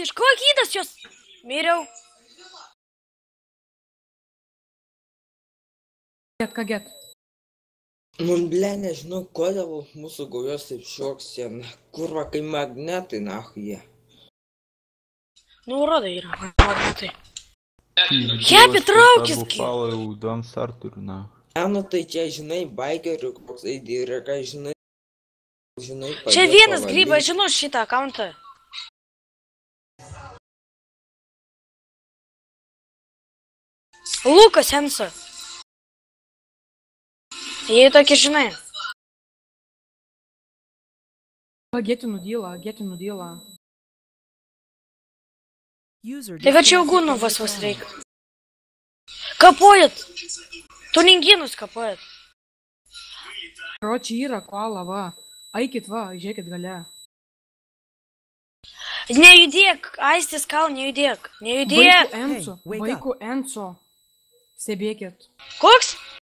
iš ko gydas jos? Miriau. Ką get? Ble, nežinau, kodėl mūsų gaujos taip šoksė. Kurva, kai magnetai, nahui jie. Nu, rodai yra magnetai. Happy traukis. Don't start ir na. Nu, tai čia, žinai, bikerių koksai direka, žinai. Čia vienas grybas, žinau šitą akauntą. Lukas Hemsa. Jei tokį žinai. Geti nudylą. Tai va čia jau gūnų vas reikia. Kapojat. Tuninginus kapojat. Ročiai yra koala, va. Aikit, va, žiūrėkit gale. Nejudėk, Aistis kal, nejudėk. Vaikų Enco. Stebėkit. Koks?